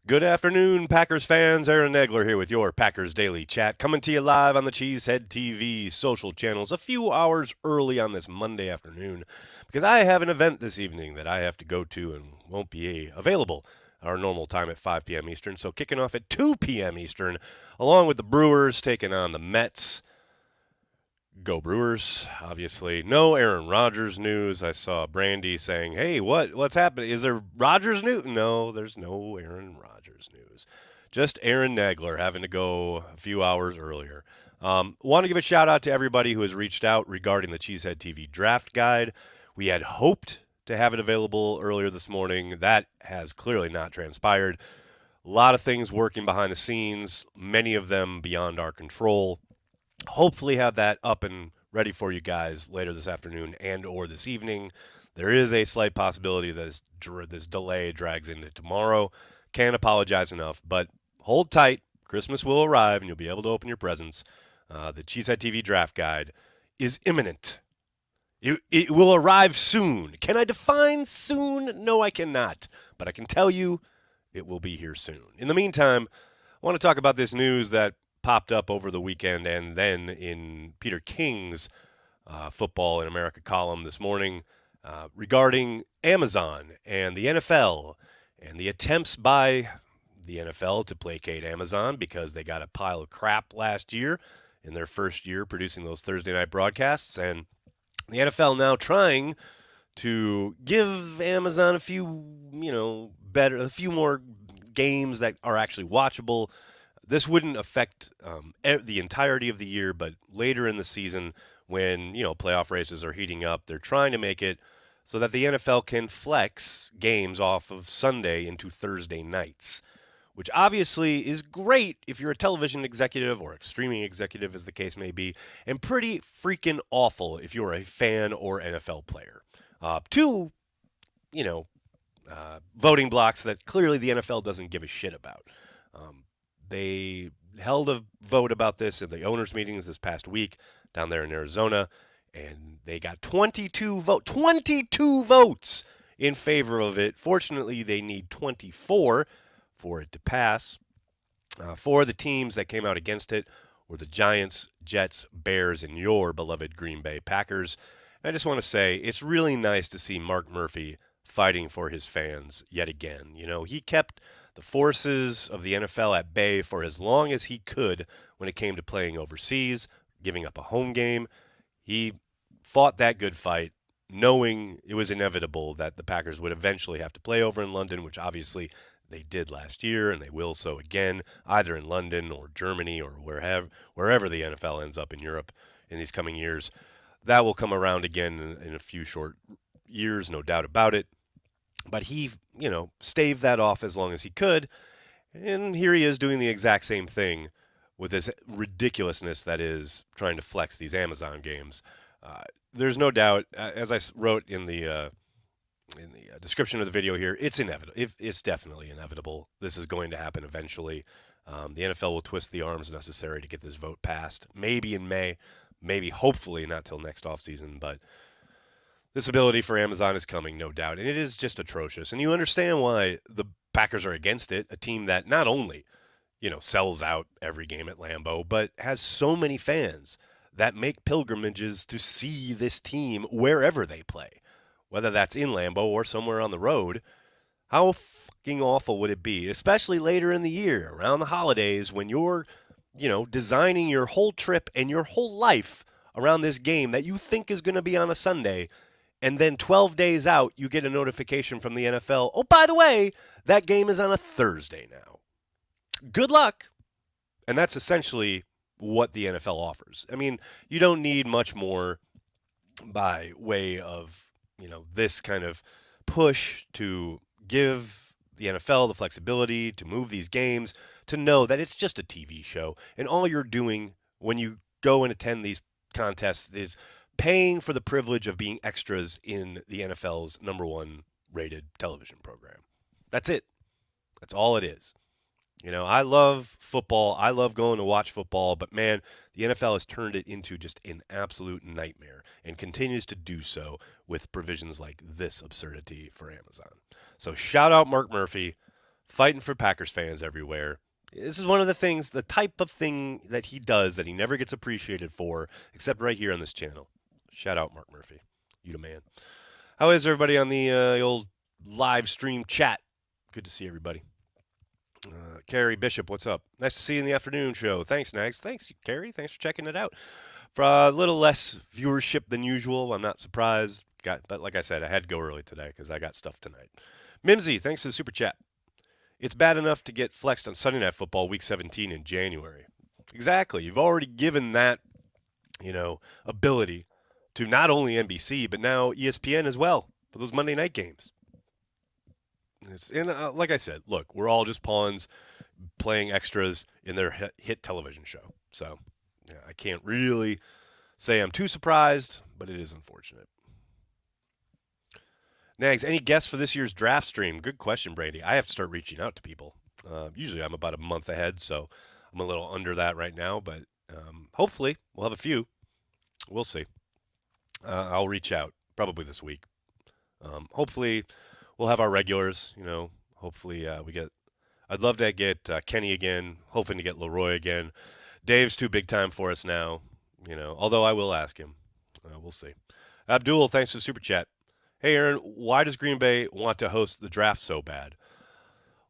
Good afternoon, Packers fans. Aaron Nagler here with your Packers Daily Chat, coming to you live on the Cheesehead TV social channels a few hours early on this Monday afternoon because I have an event this evening that I have to go to and won't be available our normal time at 5 p.m. Eastern. So kicking off at 2 p.m. Eastern, along with the Brewers taking on the Mets. Go Brewers, obviously. No Aaron Rodgers news. I saw Brandy saying, "Hey, what's happening? Is there Rodgers news?" No, there's no Aaron Rodgers news. Just Aaron Nagler having to go a few hours earlier. Want to give a shout out to everybody who has reached out regarding the Cheesehead TV draft guide. We had hoped to have it available earlier this morning. That has clearly not transpired. A lot of things working behind the scenes, many of them beyond our control. Hopefully have that up and ready for you guys later this afternoon and or this evening. There is a slight possibility that this delay drags into tomorrow. Can't apologize enough, but hold tight. Christmas will arrive and you'll be able to open your presents. The Cheesehead TV draft guide is imminent. It will arrive soon. Can I define soon? No, I cannot. But I can tell you it will be here soon. In the meantime, I want to talk about this news that popped up over the weekend and then in Peter King's Football in America column this morning regarding Amazon and the NFL and the attempts by the NFL to placate Amazon because they got a pile of crap last year in their first year producing those Thursday night broadcasts. And the NFL now trying to give Amazon a few, a few more games that are actually watchable. This wouldn't affect the entirety of the year, but later in the season, when playoff races are heating up, they're trying to make it so that the NFL can flex games off of Sunday into Thursday nights, which obviously is great if you're a television executive or a streaming executive, as the case may be, and pretty freaking awful if you're a fan or NFL player. Two, voting blocks that clearly the NFL doesn't give a shit about. They held a vote about this at the owners' meetings this past week down there in Arizona, and they got 22 votes in favor of it. Fortunately, they need 24 for it to pass. Four of the teams that came out against it were the Giants, Jets, Bears, and your beloved Green Bay Packers. And I just want to say it's really nice to see Mark Murphy fighting for his fans yet again. He kept the forces of the NFL at bay for as long as he could when it came to playing overseas, giving up a home game. He fought that good fight, knowing it was inevitable that the Packers would eventually have to play over in London, which obviously they did last year, and they will so again, either in London or Germany or wherever the NFL ends up in Europe in these coming years. That will come around again in a few short years, no doubt about it. But he, staved that off as long as he could. And here he is doing the exact same thing with this ridiculousness that is trying to flex these Amazon games. There's no doubt, as I wrote in the description of the video here, it's inevitable. It's definitely inevitable. This is going to happen eventually. The NFL will twist the arms necessary to get this vote passed. Maybe in May, maybe hopefully not till next offseason, but this ability for Amazon is coming, no doubt, and it is just atrocious. And you understand why the Packers are against it, a team that not only, sells out every game at Lambeau, but has so many fans that make pilgrimages to see this team wherever they play, whether that's in Lambeau or somewhere on the road. How fucking awful would it be, especially later in the year, around the holidays, when you're, designing your whole trip and your whole life around this game that you think is going to be on a Sunday, and then 12 days out, you get a notification from the NFL. Oh, by the way, that game is on a Thursday now. Good luck. And that's essentially what the NFL offers. I mean, you don't need much more by way of, this kind of push to give the NFL the flexibility to move these games, to know that it's just a TV show. And all you're doing when you go and attend these contests is paying for the privilege of being extras in the NFL's number one rated television program. That's it. That's all it is. I love football. I love going to watch football, but man, the NFL has turned it into just an absolute nightmare and continues to do so with provisions like this absurdity for Amazon. So shout out Mark Murphy fighting for Packers fans everywhere. This is one of the things, the type of thing that he does that he never gets appreciated for, except right here on this channel. Shout out Mark Murphy. You the man. How is everybody on the old live stream chat? Good to see everybody. Carrie Bishop, what's up? Nice to see you in the afternoon show. Thanks, Nags. Thanks, Carrie. Thanks for checking it out. For a little less viewership than usual, I'm not surprised. But like I said, I had to go early today because I got stuff tonight. Mimsy, thanks for the super chat. It's bad enough to get flexed on Sunday Night Football Week 17 in January. Exactly. You've already given that, ability to not only NBC, but now ESPN as well for those Monday night games. Like I said, look, we're all just pawns playing extras in their hit television show. So I can't really say I'm too surprised, but it is unfortunate. Nags, any guests for this year's draft stream? Good question, Brady. I have to start reaching out to people. Usually I'm about a month ahead, so I'm a little under that right now, but hopefully we'll have a few. We'll see. I'll reach out probably this week. Hopefully we'll have our regulars, hopefully we get – I'd love to get Kenny again, hoping to get Leroy again. Dave's too big time for us now, although I will ask him. We'll see. Abdul, thanks for the super chat. Hey, Aaron, why does Green Bay want to host the draft so bad?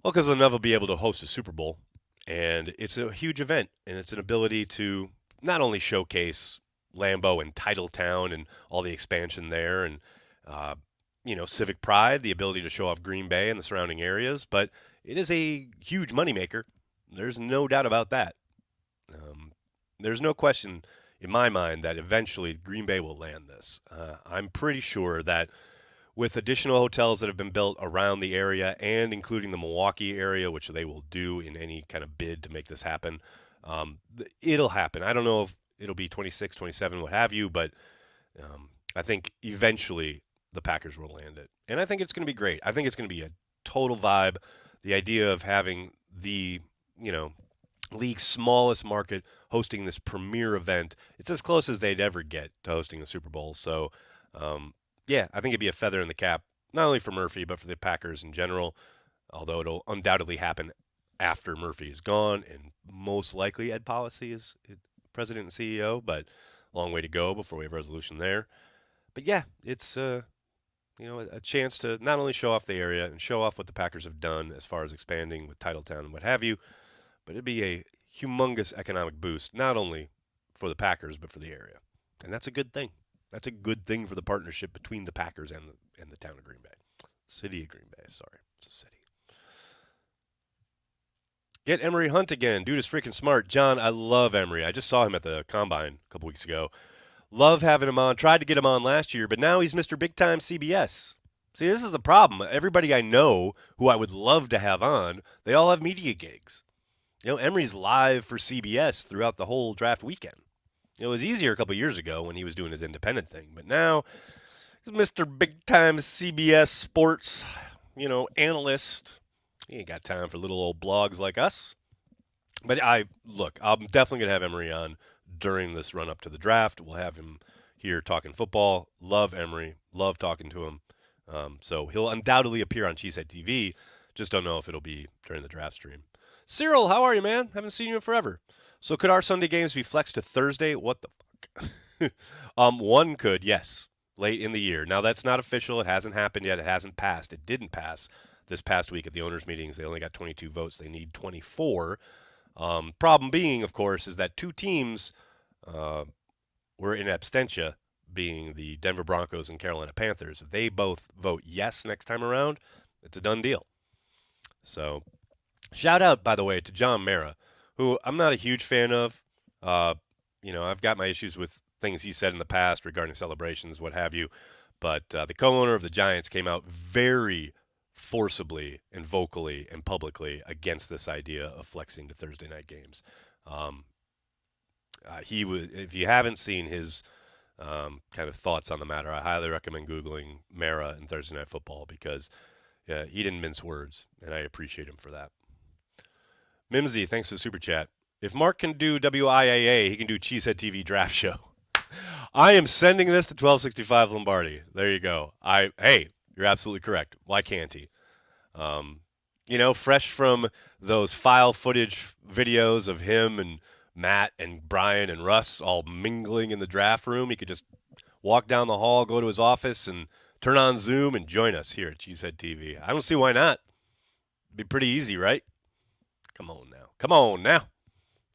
Well, because they'll never be able to host a Super Bowl, and it's a huge event, and it's an ability to not only showcase Lambeau and Titletown and all the expansion there and, civic pride, the ability to show off Green Bay and the surrounding areas, but it is a huge moneymaker. There's no doubt about that. There's no question in my mind that eventually Green Bay will land this. I'm pretty sure that with additional hotels that have been built around the area and including the Milwaukee area, which they will do in any kind of bid to make this happen, it'll happen. I don't know if it'll be 26, 27, what have you, but I think eventually the Packers will land it. And I think it's going to be great. I think it's going to be a total vibe. The idea of having the, league's smallest market hosting this premier event, it's as close as they'd ever get to hosting the Super Bowl. So, I think it'd be a feather in the cap, not only for Murphy, but for the Packers in general, although it'll undoubtedly happen after Murphy is gone, and most likely Ed Policy is president and CEO, but long way to go before we have resolution there. But yeah, it's a chance to not only show off the area and show off what the Packers have done as far as expanding with Titletown and what have you, but it'd be a humongous economic boost, not only for the Packers, but for the area. And that's a good thing. That's a good thing for the partnership between the Packers and the town of Green Bay. City of Green Bay, sorry. It's a city. Get Emery Hunt again. Dude is freaking smart. John, I love Emery. I just saw him at the Combine a couple weeks ago. Love having him on. Tried to get him on last year, but now he's Mr. Big Time CBS. See, this is the problem. Everybody I know who I would love to have on, they all have media gigs. Emery's live for CBS throughout the whole draft weekend. It was easier a couple years ago when he was doing his independent thing, but now he's Mr. Big Time CBS sports, analyst. He ain't got time for little old blogs like us. But I'm definitely going to have Emery on during this run-up to the draft. We'll have him here talking football. Love Emery. Love talking to him. So he'll undoubtedly appear on Cheesehead TV. Just don't know if it'll be during the draft stream. Cyril, how are you, man? Haven't seen you in forever. So could our Sunday games be flexed to Thursday? What the fuck? One could, yes, late in the year. Now, that's not official. It hasn't happened yet. It hasn't passed. It didn't pass this past week at the owners' meetings. They only got 22 votes. They need 24. Problem being, of course, is that two teams were in absentia, being the Denver Broncos and Carolina Panthers. If they both vote yes next time around, it's a done deal. So shout out, by the way, to John Mara, who I'm not a huge fan of. I've got my issues with things he said in the past regarding celebrations, what have you. But the co-owner of the Giants came out very forcibly and vocally and publicly against this idea of flexing to Thursday night games. If you haven't seen his kind of thoughts on the matter, I highly recommend Googling Mara and Thursday Night Football because he didn't mince words, and I appreciate him for that. Mimsy, thanks for the super chat. If Mark can do WIAA, he can do Cheesehead TV Draft Show. I am sending this to 1265 Lombardi. There you go. Hey, you're absolutely correct. Why can't he? Fresh from those file footage videos of him and Matt and Brian and Russ all mingling in the draft room. He could just walk down the hall, go to his office, and turn on Zoom and join us here at Cheesehead TV. I don't see why not. It'd be pretty easy, right? Come on now. Come on now.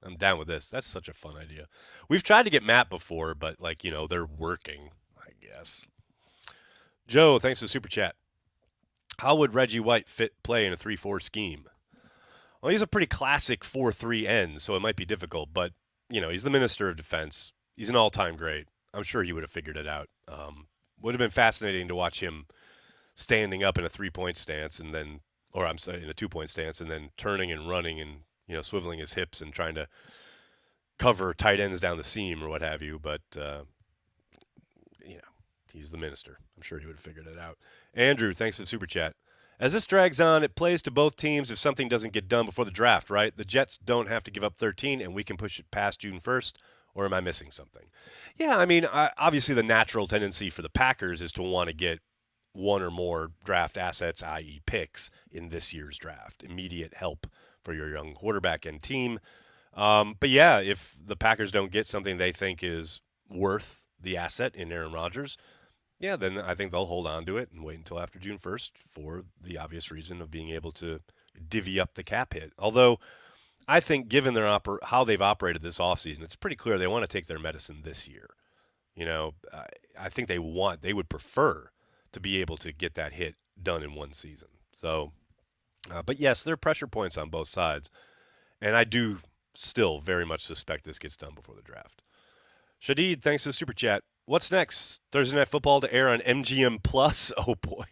I'm down with this. That's such a fun idea. We've tried to get Matt before, but they're working, I guess. Joe, thanks for the super chat. How would Reggie White play in a 3-4 scheme? Well, he's a pretty classic 4-3 end, so it might be difficult, but he's the minister of defense. He's an all-time great. I'm sure he would have figured it out. Would have been fascinating to watch him standing up in a 3-point stance and then, or I'm sorry, in a 2-point stance and then turning and running and swiveling his hips and trying to cover tight ends down the seam or what have you. But he's the minister. I'm sure he would have figured it out. Andrew, thanks for the super chat. As this drags on, it plays to both teams if something doesn't get done before the draft, right? The Jets don't have to give up 13, and we can push it past June 1st, or am I missing something? Yeah, I mean, obviously the natural tendency for the Packers is to want to get one or more draft assets, i.e. picks, in this year's draft. Immediate help for your young quarterback and team. But yeah, if the Packers don't get something they think is worth the asset in Aaron Rodgers, yeah, then I think they'll hold on to it and wait until after June 1st for the obvious reason of being able to divvy up the cap hit. Although I think given their how they've operated this offseason, it's pretty clear they want to take their medicine this year. I think they would prefer to be able to get that hit done in one season. So, but yes, there are pressure points on both sides. And I do still very much suspect this gets done before the draft. Shadid, thanks for the super chat. What's next? Thursday Night Football to air on MGM Plus? Oh, boy.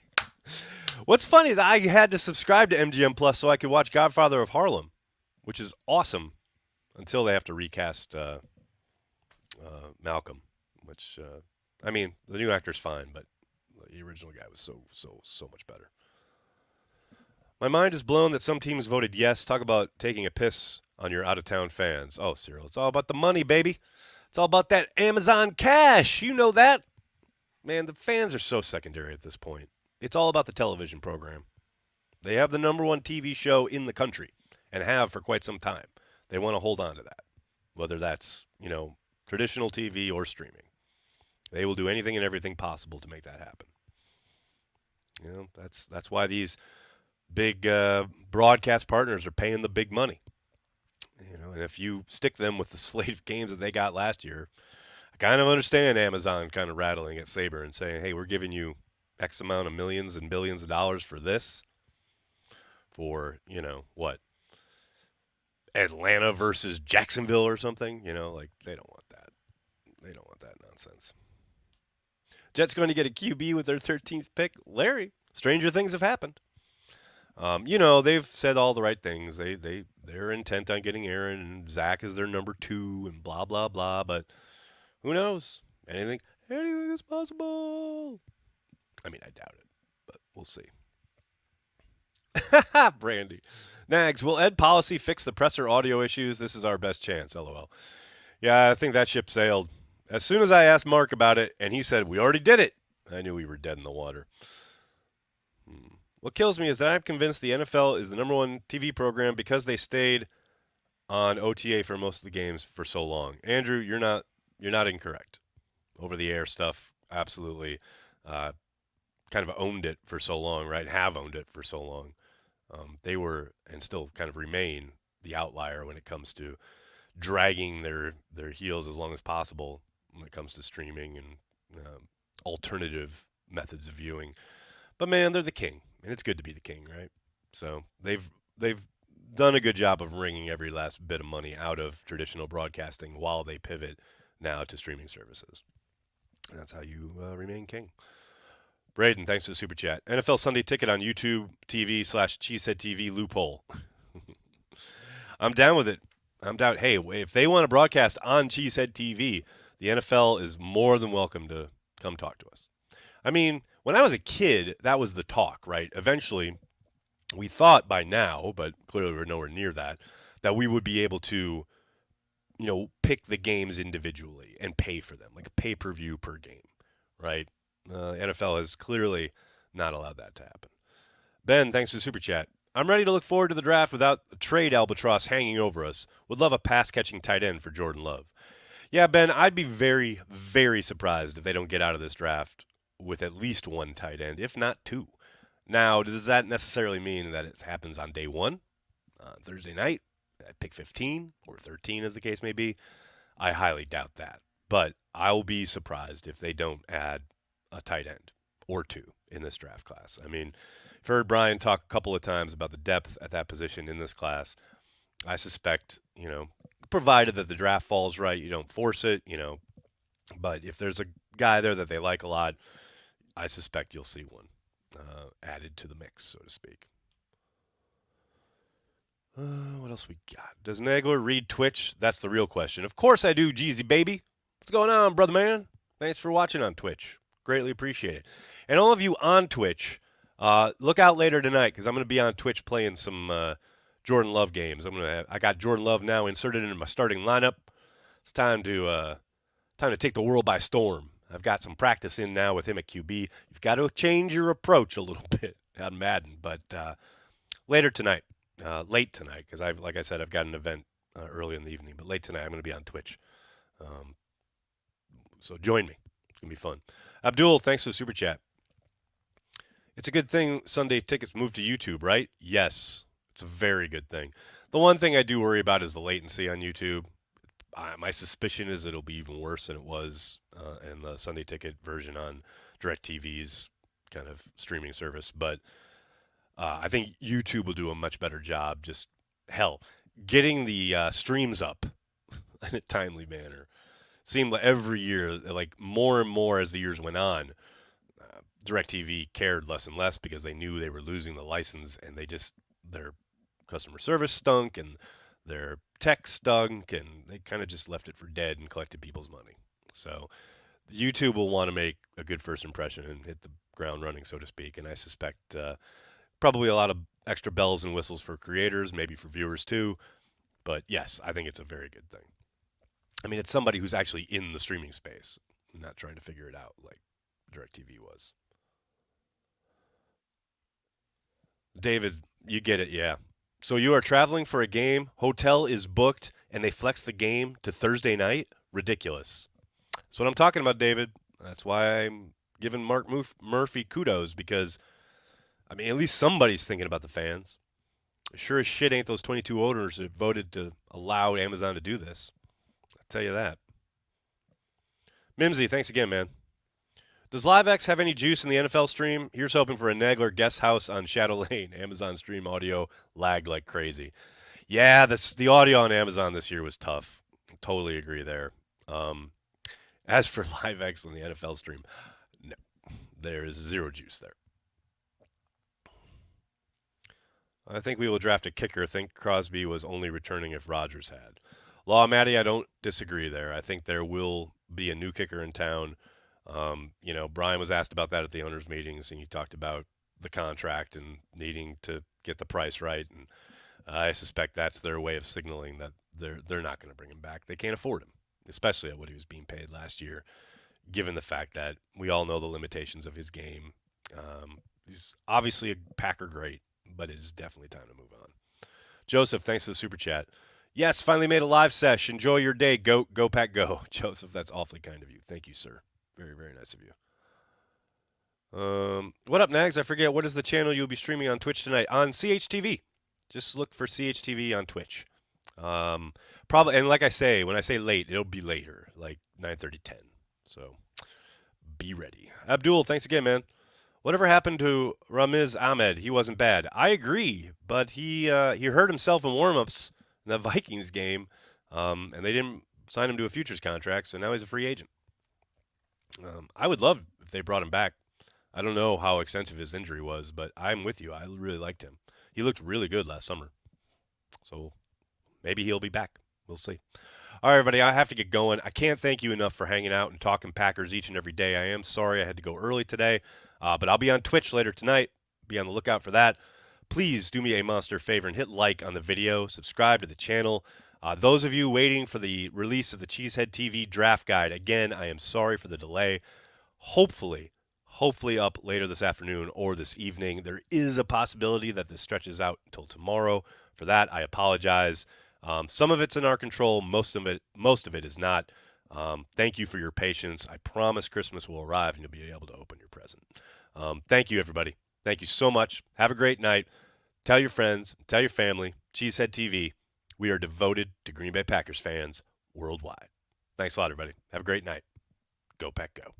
What's funny is I had to subscribe to MGM Plus so I could watch Godfather of Harlem, which is awesome until they have to recast Malcolm, which, I mean, the new actor's fine, but the original guy was so much better. My mind is blown that some teams voted yes. Talk about taking a piss on your out-of-town fans. Oh, Cyril, it's all about the money, baby. It's all about that Amazon cash. You know that. Man, the fans are so secondary at this point. It's all about the television program. They have the number one TV show in the country and have for quite some time. They want to hold on to that, whether that's, traditional TV or streaming. They will do anything and everything possible to make that happen. That's why these big broadcast partners are paying the big money. And if you stick them with the slate of games that they got last year, I kind of understand Amazon kind of rattling at Sabre and saying, hey, we're giving you X amount of millions and billions of dollars for this. For, what? Atlanta versus Jacksonville or something? They don't want that. They don't want that nonsense. Jets going to get a QB with their 13th pick? Larry, stranger things have happened. They've said all the right things. They're intent on getting Aaron, and Zach is their number 2, and blah blah blah. But who knows? Anything is possible. I mean, I doubt it, but we'll see. Brandy, Nags, will Ed Policy fix the presser audio issues? This is our best chance. LOL. Yeah, I think that ship sailed. As soon as I asked Mark about it, and he said we already did it, I knew we were dead in the water. What kills me is that I'm convinced the NFL is the number one TV program because they stayed on OTA for most of the games for so long. Andrew, you're not incorrect. Over the air stuff, absolutely, kind of owned it for so long, right? Have owned it for so long. They were and still kind of remain the outlier when it comes to dragging their heels as long as possible when it comes to streaming and alternative methods of viewing. But man, they're the king. And it's good to be the king, right? So they've done a good job of wringing every last bit of money out of traditional broadcasting while they pivot now to streaming services. And that's how you remain king. Braden, thanks for the super chat. NFL Sunday Ticket on YouTube TV /Cheesehead TV loophole. I'm down with it. I'm down. Hey, if they want to broadcast on Cheesehead TV, the NFL is more than welcome to come talk to us. I mean, when I was a kid, that was the talk, right? Eventually, we thought by now, but clearly we're nowhere near that we would be able to, pick the games individually and pay for them, like a pay-per-view per game, right? NFL has clearly not allowed that to happen. Ben, thanks for the super chat. I'm ready to look forward to the draft without a trade albatross hanging over us. Would love a pass-catching tight end for Jordan Love. Yeah, Ben, I'd be very, very surprised if they don't get out of this draft with at least one tight end, if not two. Now, does that necessarily mean that it happens on day one, Thursday night, at pick 15 or 13, as the case may be? I highly doubt that. But I'll be surprised if they don't add a tight end or two in this draft class. I mean, I've heard Brian talk a couple of times about the depth at that position in this class. I suspect, provided that the draft falls right, you don't force it, but if there's a guy there that they like a lot, I suspect you'll see one added to the mix, so to speak. What else we got? Does Nagler read Twitch? That's the real question. Of course I do, Jeezy baby. What's going on, brother man? Thanks for watching on Twitch. Greatly appreciate it. And all of you on Twitch, look out later tonight because I'm going to be on Twitch playing some Jordan Love games. I got Jordan Love now inserted into my starting lineup. It's time to take the world by storm. I've got some practice in now with him at QB. You've got to change your approach a little bit on Madden, but later tonight, late tonight, because like I said, I've got an event early in the evening, but late tonight I'm going to be on Twitch. So join me. It's going to be fun. Abdul, thanks for the super chat. It's a good thing Sunday tickets moved to YouTube, right? Yes, it's a very good thing. The one thing I do worry about is the latency on YouTube. My suspicion is it'll be even worse than it was in the Sunday ticket version on DirecTV's kind of streaming service. But I think YouTube will do a much better job. Just getting the streams up in a timely manner. Seemed like every year, like more and more as the years went on, DirecTV cared less and less because they knew they were losing the license, and their customer service stunk and their tech stunk, and they kind of just left it for dead and collected people's money. So YouTube will want to make a good first impression and hit the ground running, so to speak. And I suspect probably a lot of extra bells and whistles for creators, maybe for viewers too. But yes, I think it's a very good thing. I mean, it's somebody who's actually in the streaming space, not trying to figure it out like DirecTV was. David, you get it, yeah. So you are traveling for a game, hotel is booked, and they flex the game to Thursday night? Ridiculous. That's what I'm talking about, David. That's why I'm giving Mark Murphy kudos because, I mean, at least somebody's thinking about the fans. Sure as shit ain't those 22 owners that voted to allow Amazon to do this. I'll tell you that. Mimsy, thanks again, man. Does LiveX have any juice in the NFL stream? Here's hoping for a Nagler guest house on Shadow Lane. Amazon stream audio lagged like crazy. Yeah, the audio on Amazon this year was tough. Totally agree there. As for LiveX on the NFL stream, no, there is zero juice there. I think we will draft a kicker. I think Crosby was only returning if Rodgers had. Law Matty, I don't disagree there. I think there will be a new kicker in town. Brian was asked about that at the owners' meetings, and he talked about the contract and needing to get the price right. And I suspect that's their way of signaling that they're not going to bring him back. They can't afford him, especially at what he was being paid last year, given the fact that we all know the limitations of his game. He's obviously a Packer great, but it is definitely time to move on. Joseph, thanks for the super chat. Yes, finally made a live sesh. Enjoy your day. Go Pack, go. Joseph, that's awfully kind of you. Thank you, sir. Very, very nice of you. What up, Nags? I forget, what is the channel you'll be streaming on Twitch tonight? On CHTV. Just look for CHTV on Twitch. Probably, and like I say, when I say late, it'll be later, like 9:30, 10. So be ready. Abdul, thanks again, man. Whatever happened to Ramiz Ahmed? He wasn't bad. I agree, but he hurt himself in warmups in the Vikings game, and they didn't sign him to a futures contract, so now he's a free agent. I would love if they brought him back. I don't know how extensive his injury was, but I'm with you. I really liked him. He looked really good last summer. So maybe he'll be back. We'll see. All right, everybody, I have to get going. I can't thank you enough for hanging out and talking Packers each and every day. I am sorry I had to go early today, but I'll be on Twitch later tonight. Be on the lookout for that. Please do me a monster favor and hit like on the video. Subscribe to the channel. Those of you waiting for the release of the Cheesehead TV draft guide, again, I am sorry for the delay. Hopefully hopefully up later this afternoon or this evening. There is a possibility that this stretches out until tomorrow. For that, I apologize. Some of it's in our control. Most of it is not. Thank you for your patience. I promise Christmas will arrive and you'll be able to open your present. Thank you, everybody. Thank you so much. Have a great night. Tell your friends, tell your family. Cheesehead TV. We are devoted to Green Bay Packers fans worldwide. Thanks a lot, everybody. Have a great night. Go Pack Go.